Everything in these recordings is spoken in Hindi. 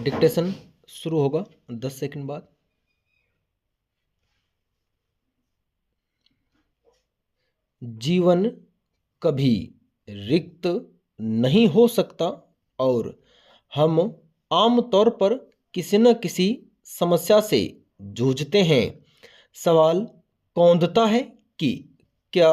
डिक्टेशन शुरू होगा 10 सेकंड बाद। जीवन कभी रिक्त नहीं हो सकता और हम आम तौर पर किसी न किसी समस्या से जूझते हैं। सवाल कौंधता है कि क्या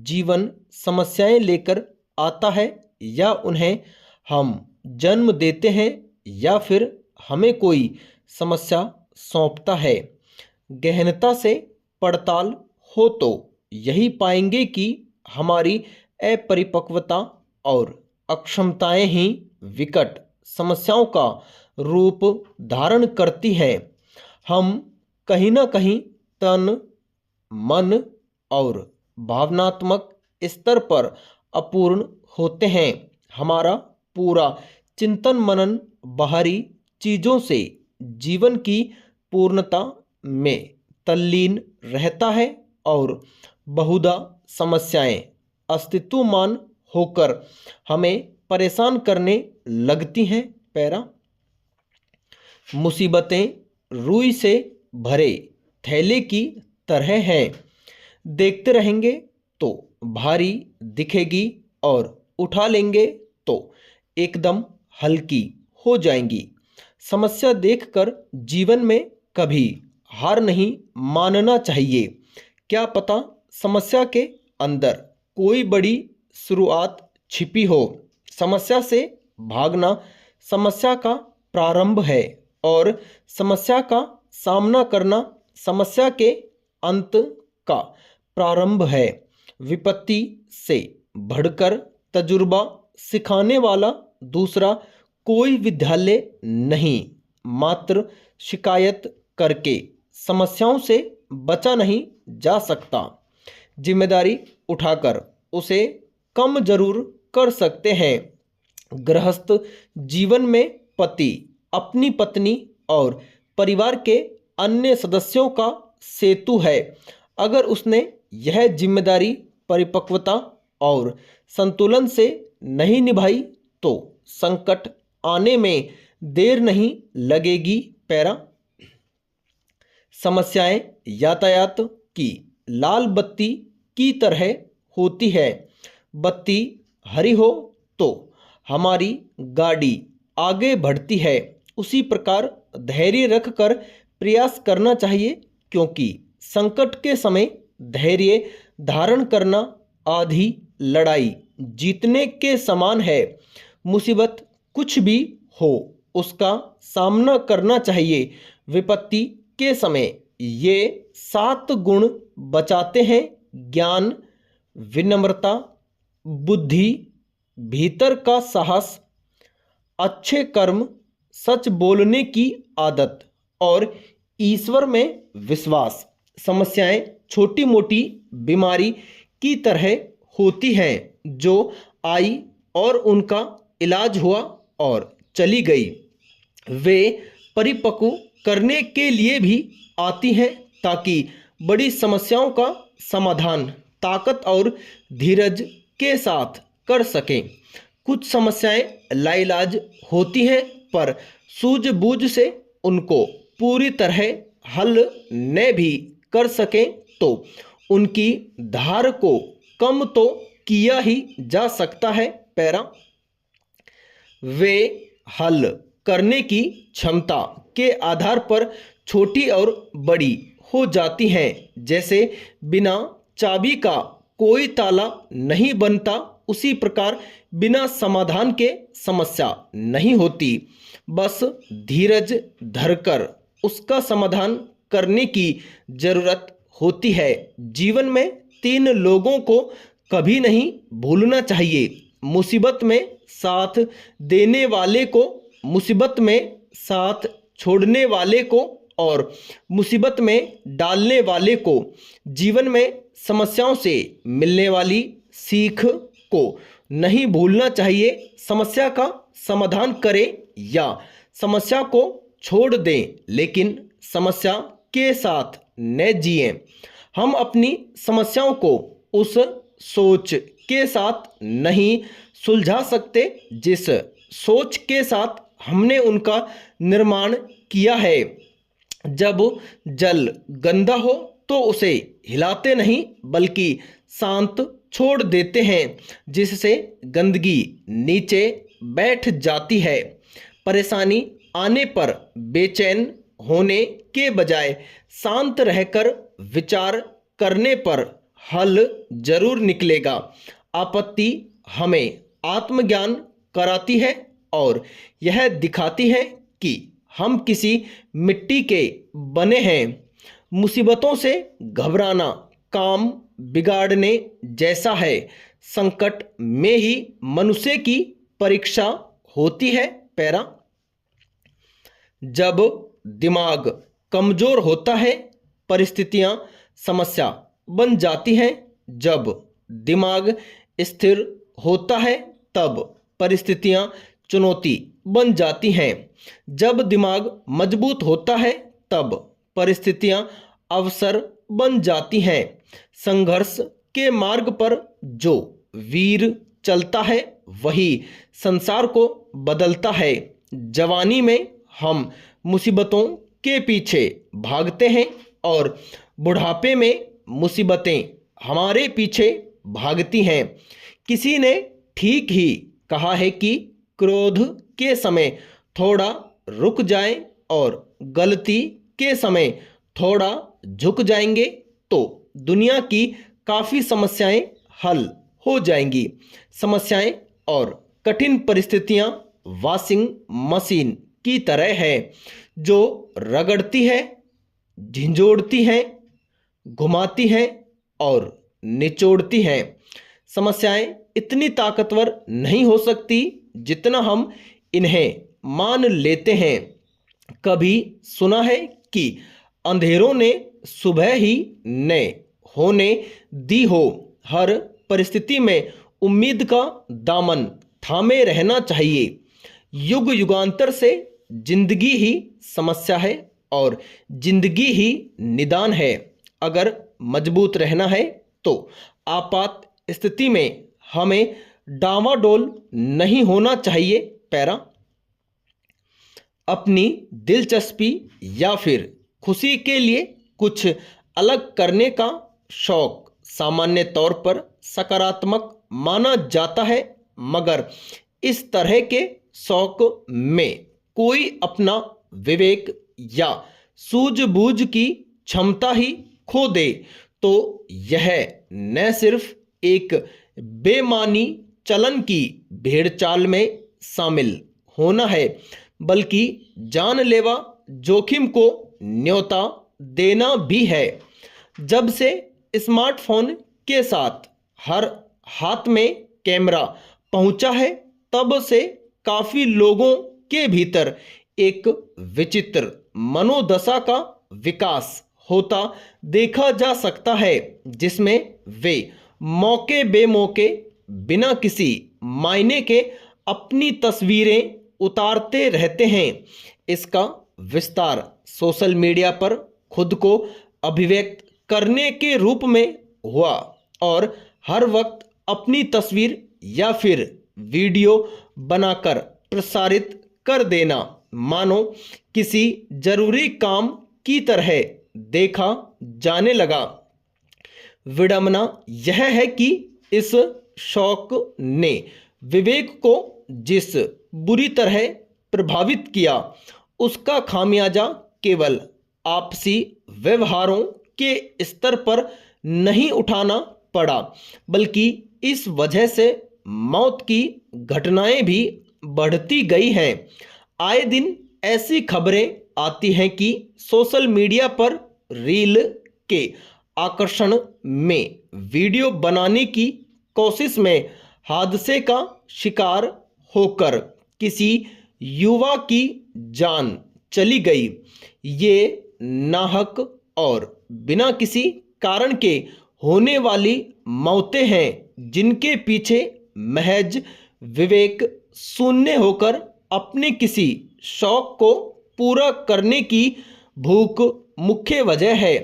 जीवन समस्याएं लेकर आता है या उन्हें हम जन्म देते हैं या फिर हमें कोई समस्या सौंपता है। गहनता से पड़ताल हो तो यही पाएंगे कि हमारी अपरिपक्वता और अक्षमताएं ही विकट समस्याओं का रूप धारण करती हैं। हम कहीं ना कहीं तन, मन और भावनात्मक स्तर पर अपूर्ण होते हैं। हमारा पूरा चिंतन मनन बाहरी चीज़ों से जीवन की पूर्णता में तल्लीन रहता है और बहुधा समस्याएं अस्तित्वमान होकर हमें परेशान करने लगती हैं। पैरा मुसीबतें रुई से भरे थैले की तरह हैं। देखते रहेंगे तो भारी दिखेगी और उठा लेंगे तो एकदम हल्की हो जाएंगी। समस्या देखकर जीवन में कभी हार नहीं मानना चाहिए। क्या पता समस्या के अंदर कोई बड़ी शुरुआत छिपी हो। समस्या से भागना समस्या का प्रारंभ है और समस्या का सामना करना समस्या के अंत का प्रारंभ है। विपत्ति से बढ़कर तजुर्बा सिखाने वाला दूसरा कोई विद्यालय नहीं। मात्र शिकायत करके समस्याओं से बचा नहीं जा सकता। जिम्मेदारी उठाकर उसे कम जरूर कर सकते हैं। गृहस्थ जीवन में पति अपनी पत्नी और परिवार के अन्य सदस्यों का सेतु है। अगर उसने यह जिम्मेदारी परिपक्वता और संतुलन से नहीं निभाई तो संकट आने में देर नहीं लगेगी। पैरा समस्याएं यातायात की लाल बत्ती की तरह होती है। बत्ती हरी हो तो हमारी गाड़ी आगे बढ़ती है। उसी प्रकार धैर्य रखकर प्रयास करना चाहिए, क्योंकि संकट के समय धैर्य धारण करना आधी लड़ाई जीतने के समान है। मुसीबत कुछ भी हो उसका सामना करना चाहिए। विपत्ति के समय ये 7 गुण बचाते हैं: ज्ञान, विनम्रता, बुद्धि, भीतर का साहस, अच्छे कर्म, सच बोलने की आदत और ईश्वर में विश्वास। समस्याएं छोटी मोटी बीमारी की तरह होती हैं जो आई और उनका इलाज हुआ और चली गई। वे परिपक्व करने के लिए भी आती हैं ताकि बड़ी समस्याओं का समाधान ताकत और धीरज के साथ कर सकें। कुछ समस्याएं लाइलाज होती हैं, पर सूझबूझ से उनको पूरी तरह हल न भी कर सकें तो उनकी धार को कम तो किया ही जा सकता है। पैरा वे हल करने की क्षमता के आधार पर छोटी और बड़ी हो जाती हैं। जैसे बिना चाबी का कोई ताला नहीं बनता, उसी प्रकार बिना समाधान के समस्या नहीं होती। बस धीरज धरकर उसका समाधान करने की जरूरत होती है। जीवन में 3 लोगों को कभी नहीं भूलना चाहिए: मुसीबत में साथ देने वाले को, मुसीबत में साथ छोड़ने वाले को और मुसीबत में डालने वाले को। जीवन में समस्याओं से मिलने वाली सीख को नहीं भूलना चाहिए। समस्या का समाधान करें या समस्या को छोड़ दें, लेकिन समस्या के साथ न जिएं। हम अपनी समस्याओं को उस सोच के साथ नहीं सुलझा सकते जिस सोच के साथ हमने उनका निर्माण किया है। जब जल गंदा हो तो उसे हिलाते नहीं बल्कि शांत छोड़ देते हैं, जिससे गंदगी नीचे बैठ जाती है। परेशानी आने पर बेचैन होने के बजाय शांत रहकर विचार करने पर हल जरूर निकलेगा। आपत्ति हमें आत्मज्ञान कराती है और यह दिखाती है कि हम किसी मिट्टी के बने हैं। मुसीबतों से घबराना काम बिगाड़ने जैसा है। संकट में ही मनुष्य की परीक्षा होती है। पैरा, जब दिमाग कमजोर होता है परिस्थितियां समस्या बन जाती हैं। जब दिमाग स्थिर होता है तब परिस्थितियां चुनौती बन जाती हैं। जब दिमाग मजबूत होता है तब परिस्थितियां अवसर बन जाती हैं। संघर्ष के मार्ग पर जो वीर चलता है वही संसार को बदलता है। जवानी में हम मुसीबतों के पीछे भागते हैं और बुढ़ापे में मुसीबतें हमारे पीछे भागती हैं। किसी ने ठीक ही कहा है कि क्रोध के समय थोड़ा रुक जाएं और गलती के समय थोड़ा झुक जाएंगे तो दुनिया की काफ़ी समस्याएं हल हो जाएंगी। समस्याएं और कठिन परिस्थितियां वॉशिंग मशीन की तरह है जो रगड़ती है, झिंझोड़ती है, घुमाती है और निचोड़ती है। समस्याएं इतनी ताकतवर नहीं हो सकती जितना हम इन्हें मान लेते हैं। कभी सुना है कि अंधेरों ने सुबह ही न होने दी हो। हर परिस्थिति में उम्मीद का दामन थामे रहना चाहिए। युग युगांतर से जिंदगी ही समस्या है और जिंदगी ही निदान है। अगर मजबूत रहना है तो आपात स्थिति में हमें डावाडोल नहीं होना चाहिए। पैरा, अपनी दिलचस्पी या फिर खुशी के लिए कुछ अलग करने का शौक सामान्य तौर पर सकारात्मक माना जाता है, मगर इस तरह के शौक में कोई अपना विवेक या सूझबूझ की क्षमता ही खो दे तो यह न सिर्फ एक बेमानी चलन की भेड़चाल में शामिल होना है बल्कि जानलेवा जोखिम को न्योता देना भी है। जब से स्मार्टफोन के साथ हर हाथ में कैमरा पहुंचा है तब से काफी लोगों के भीतर एक विचित्र मनोदशा का विकास होता देखा जा सकता है, जिसमें वे मौके बेमौके बिना किसी मायने के अपनी तस्वीरें उतारते रहते हैं। इसका विस्तार सोशल मीडिया पर खुद को अभिव्यक्त करने के रूप में हुआ और हर वक्त अपनी तस्वीर या फिर वीडियो बनाकर प्रसारित कर देना मानो किसी जरूरी काम की तरह देखा जाने लगा। विडंबना यह है कि इस शौक ने विवेक को जिस बुरी तरह प्रभावित किया उसका खामियाजा केवल आपसी व्यवहारों के स्तर पर नहीं उठाना पड़ा, बल्कि इस वजह से मौत की घटनाएं भी बढ़ती गई हैं। आए दिन ऐसी खबरें आती हैं कि सोशल मीडिया पर रील के आकर्षण में वीडियो बनाने की कोशिश में हादसे का शिकार होकर किसी युवा की जान चली गई। ये नाहक और बिना किसी कारण के होने वाली मौतें हैं जिनके पीछे महज विवेक शून्य होकर अपने किसी शौक को पूरा करने की भूख मुख्य वजह है।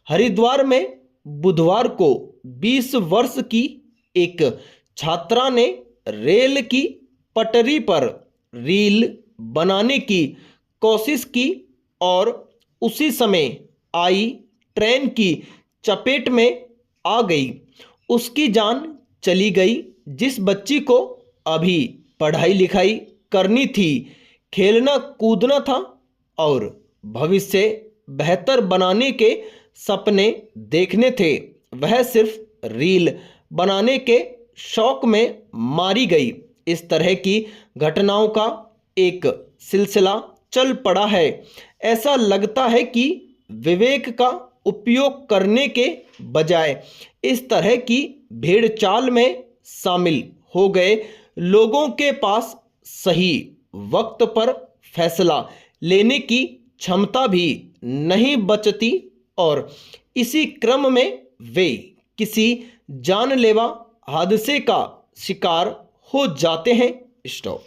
हरिद्वार में बुधवार को 20 वर्ष की एक छात्रा ने रेल की पटरी पर रील बनाने की कोशिश की और उसी समय आई ट्रेन की चपेट में आ गई। उसकी जान चली गई। जिस बच्ची को अभी पढ़ाई लिखाई करनी थी, खेलना कूदना था और भविष्य बेहतर बनाने के सपने देखने थे, वह सिर्फ रील बनाने के शौक में मारी गई। इस तरह की घटनाओं का एक सिलसिला चल पड़ा है। ऐसा लगता है कि विवेक का उपयोग करने के बजाय इस तरह की भेड़ चाल में शामिल हो गए लोगों के पास सही वक्त पर फैसला लेने की क्षमता भी नहीं बचती और इसी क्रम में वे किसी जानलेवा हादसे का शिकार हो जाते हैं। स्टॉप।